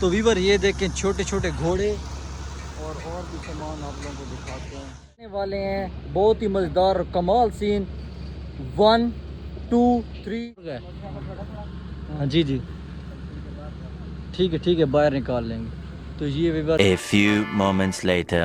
तो वीवर ये देखें छोटे छोटे घोड़े और भी सामान आप लोगों को दिखाते हैं। आने वाले हैं बहुत ही मज़ेदार और कमाल सीन। 1 2 3 हाँ जी जी ठीक है बाहर निकाल लेंगे। तो ये viewer A few moments later.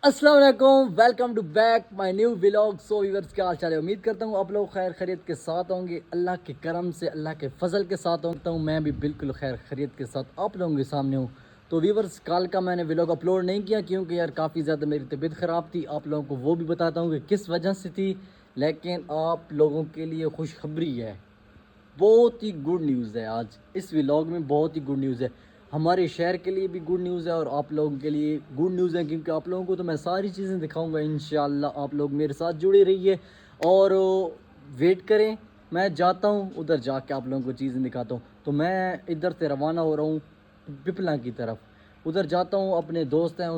अस्सलाम वालेकुम, welcome to back my new vlog. So viewers क्या हाल चाल है, उम्मीद करता हूँ आप लोग खैर खैरियत के साथ होंगे। अल्लाह के करम से, अल्लाह के फजल के साथ होता हूँ। मैं भी बिल्कुल खैर खैरियत के साथ आप लोगों के सामने हूँ। तो व्यूअर्स कल का मैंने व्लॉग अपलोड नहीं किया क्योंकि यार काफ़ी ज़्यादा मेरी तबीयत ख़राब थी। आप लोगों को वो भी बताता हूँ कि किस वजह से थी। लेकिन आप लोगों के लिए खुशखबरी है, बहुत ही गुड न्यूज़ है। आज इस व्लॉग में बहुत ही गुड न्यूज़ है। हमारे शहर के लिए भी गुड न्यूज़ है और आप लोगों के लिए गुड न्यूज़ है, क्योंकि आप लोगों को तो मैं सारी चीज़ें दिखाऊंगा इंशाल्लाह। आप लोग मेरे साथ जुड़े रहिए और वेट करें। मैं जाता हूँ उधर, जाके आप लोगों को चीज़ें दिखाता हूँ। तो मैं इधर से रवाना हो रहा हूँ पिपला की तरफ। उधर जाता हूँ, अपने दोस्त हैं,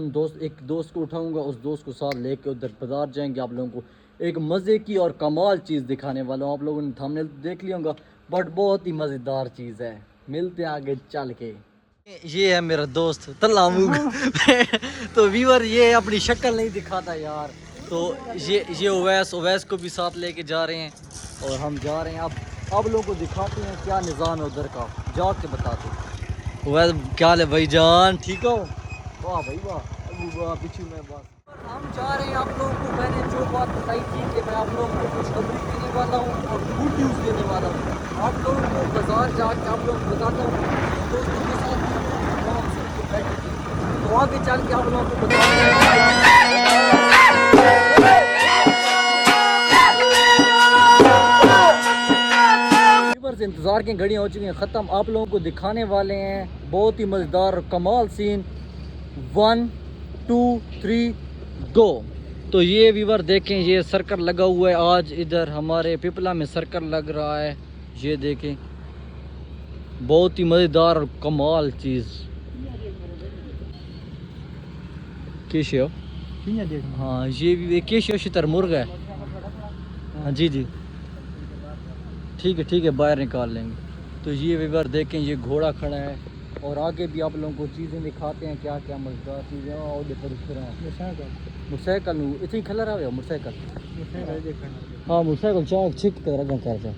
एक दोस्त को उठाऊँगा, उस दोस्त को साथ लेके उधर बाज़ार जाएंगे। आप लोगों को एक मज़े की और कमाल चीज़ दिखाने वाला हूँ। आप लोगों ने थंबनेल देख लिया होगा, बट बहुत ही मज़ेदार चीज़ है। मिलते हैं आगे चल के। ये है मेरा दोस्त तलामू। तो व्यूअर ये अपनी शक्ल नहीं दिखाता यार। तो ये ओवैस को भी साथ लेके जा रहे हैं और हम जा रहे हैं। अब आप लोगों को दिखाते हैं क्या निज़ाम है उधर का, जाके बताते हैं। ओवैस क्या हाल है भाईजान, ठीक हो? वाह भाई वाह, अबू वाह पीछू में बस। हम जा रहे हैं। आप लोगों को मैंने जो बात बताई थी कि मैं आप लोगों को खुशखबरी देने वाला हूँ और गुड न्यूज़ देने वाला हूँ। आप लोगों को बाजार जाके आप लोगों को बताता हूँ दोस्तों के साथ आराम से बैठे थे। तो आगे चल के आप लोगों को बताऊँगा। इंतज़ार की घड़ियाँ हो चुकी हैं ख़त्म। आप लोगों को दिखाने वाले हैं बहुत ही मज़ेदार कमाल सीन। 1 2 3 गो। तो ये व्यूअर देखें, ये सर्कल लगा हुआ है आज इधर हमारे पिपला में सर्कल लग रहा है। ये देखें बहुत ही मज़ेदार और कमाल चीज़। केशियो हाँ, ये भी केशियो शितर मुर्गा है। हाँ जी जी ठीक है बाहर निकाल लेंगे। तो ये व्यूअर देखें, ये घोड़ा खड़ा है और आगे भी आप लोगों को चीज़ें दिखाते हैं क्या क्या मज़ेदार चीज़ें। और मोटरसाइकिल इतनी खलर आ मोटरसाइकिल। हाँ मोटरसाइकिल चाक छिक कर अगर कर जा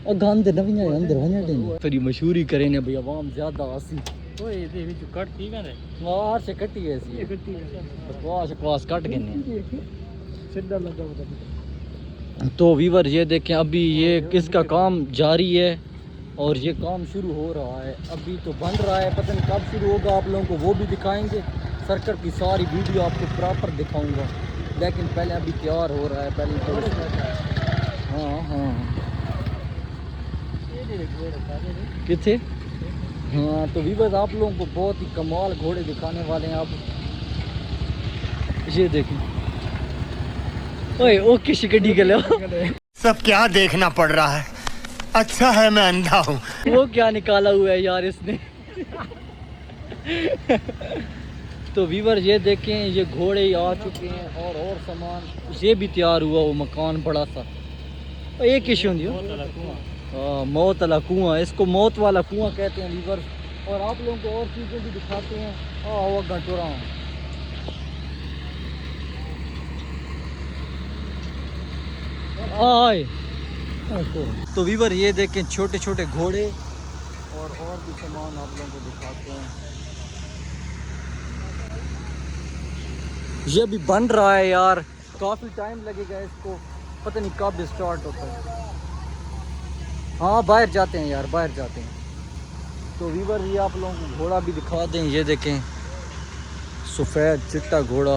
अगर अंदर नवी अंदर वने फिर मशहूरी करें ने भैया आवाम ज़्यादा आसी। ओए ये भी कट ठीक है यार से कटी है ऐसी बकवास कट के ने सीधा लगा होता। तो व्यूअर ये देखें, अभी ये किसका काम जारी है और ये काम शुरू हो रहा है। अभी तो बन रहा है, पता नहीं कब शुरू होगा। आप लोगों को वो भी दिखाएंगे, सर्कल की सारी वीडियो आपको प्रॉपर दिखाऊंगा। लेकिन पहले अभी तैयार हो रहा है पहले तो। हाँ किथे हाँ। तो व्यूअर आप लोगों को बहुत ही कमाल घोड़े दिखाने वाले हैं। आप ये देखें, ओए ओ किसी गड्डी के लो सब क्या देखना पड़ रहा है। अच्छा है मैं अंधा हूँ। वो क्या निकाला हुआ है यार इसने। तो व्यूअर ये देखें, ये घोड़े आ चुके हैं और सामान ये भी तैयार हुआ। वो मकान बड़ा सा एक किश होंगी मौत वाला कुआं, इसको मौत वाला कुआं कहते हैं व्यूअर। और आप लोगों को और चीज़ें भी दिखाते हैं। वो घंटोरा आए। तो व्यूअर ये देखें छोटे छोटे घोड़े और भी सामान आप लोगों को दिखाते हैं। ये भी बन रहा है यार, काफ़ी टाइम लगेगा इसको, पता नहीं कब स्टार्ट होता है। हाँ बाहर जाते हैं यार, बाहर जाते हैं। तो व्यूअर ये आप लोगों को घोड़ा भी दिखा दें। ये देखें सफ़ेद चिट्टा घोड़ा।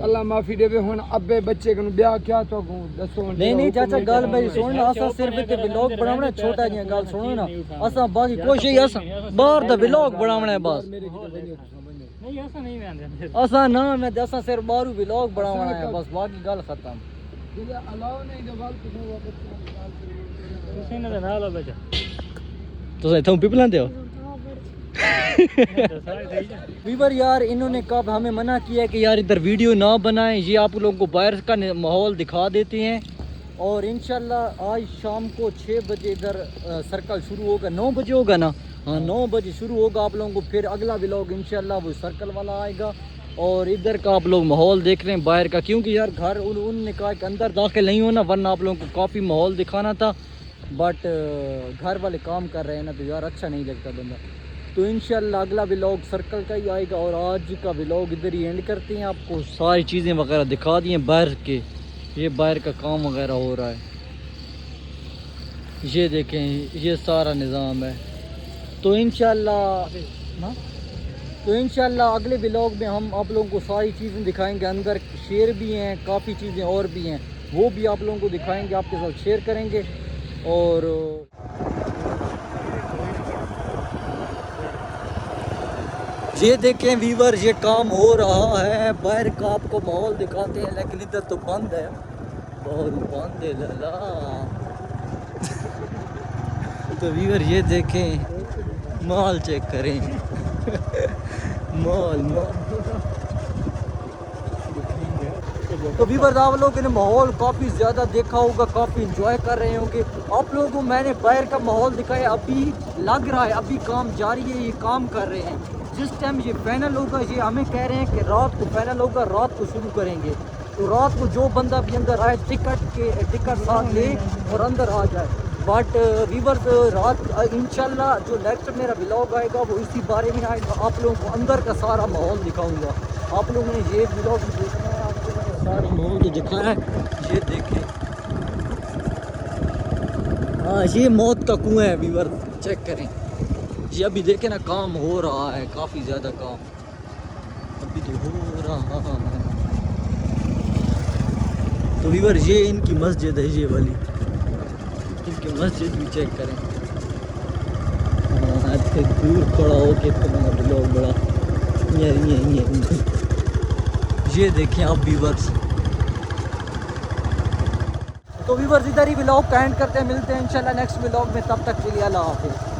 अल्लाह माफी देवे हुन अब्बे बच्चे कनु ब्याह क्या तो दसो। नहीं चाचा गल मेरी सुन ना, असा सिर्फ इत्ते व्लॉग बनावना छोटा जिहा गल सुनो ना। असा बाकी कोशिश असा बाहर दा व्लॉग बनावना है बस। नहीं ऐसा नहीं मैं असा ना मैं असा सिर्फ बाहर व्लॉग बनावना है बस, बाकी गल खत्म। अलाउ नहीं दे बाल तुम पिपलां दे हो वीवर यार इन्होंने कब हमें मना किया कि यार इधर वीडियो ना बनाएं, ये आप लोगों को बाहर का माहौल दिखा देते हैं। और इंशाल्लाह आज शाम को 6 बजे इधर सर्कल शुरू होगा, 9 बजे होगा ना, हाँ 9 बजे शुरू होगा। आप लोगों को फिर अगला व्लॉग इंशाल्लाह वो सर्कल वाला आएगा। और इधर का आप लोग माहौल देख रहे हैं बाहर का, क्योंकि यार घर उन्होंने कहा कि अंदर दाखिल नहीं होना, वरना आप लोगों को काफ़ी माहौल दिखाना था। बट घर वाले काम कर रहे हैं ना, तो यार अच्छा नहीं लगता बंदा। तो इंशाल्लाह अगला व्लॉग सर्कल का ही आएगा। और आज का व्लॉग इधर ही एंड करते हैं। आपको सारी चीज़ें वगैरह दिखा दी हैं बाहर के, ये बाहर का काम वगैरह हो रहा है, ये देखें, ये सारा निज़ाम है। तो इंशाल्लाह अगले व्लॉग में हम आप लोगों को सारी चीज़ें दिखाएंगे। अंदर शेर भी हैं, काफ़ी चीज़ें और भी हैं, वो भी आप लोगों को दिखाएंगे, आपके साथ शेयर करेंगे। और ये देखें वीवर, ये काम हो रहा है बाहर का, आपको माहौल दिखाते हैं, लेकिन इधर तो बंद है, बहुत बंद है लाला। तो वीवर ये देखें, माल चेक करें, माल। तो वीवर आप लोगों ने माहौल काफ़ी ज़्यादा देखा होगा, काफ़ी इंजॉय कर रहे होंगे। आप लोगों को मैंने बाहर का माहौल दिखाया, अभी लग रहा है अभी काम जारी है, ये काम कर रहे हैं। जिस टाइम ये फाइनल होगा, ये हमें कह रहे हैं कि रात को फाइनल होगा, रात को शुरू करेंगे। तो रात को जो बंदा भी अंदर आए टिकट साथ ले और अंदर आ जाए। बट वीवर रात इंशाल्लाह जो नेक्स्ट मेरा व्लॉग आएगा वो इसी बारे में आएगा। आप लोगों को अंदर का सारा माहौल दिखाऊंगा। आप लोगों ने ये व्लॉग भी देखना है, आपको मैंने सारा माहौल तो दिखाया है, ये देखें। हाँ ये मौत का कुआं है वीवर, चेक करें। ये अभी देखें ना, काम हो रहा है, काफ़ी ज़्यादा काम अभी तो हो रहा है। तो वीवर ये इनकी मस्जिद है, ये वाली इनकी मस्जिद भी चेक करें। हाँ दूर खड़ा हो के तुम्हारा ब्लॉग बड़ा ये देखें आप वीवर्स। तो वीवर्स इधर ही व्लॉग का एंड करते हैं, मिलते हैं इंशाल्लाह नेक्स्ट व्लॉग में, तब तक के लिए अल्लाह हाफिज़।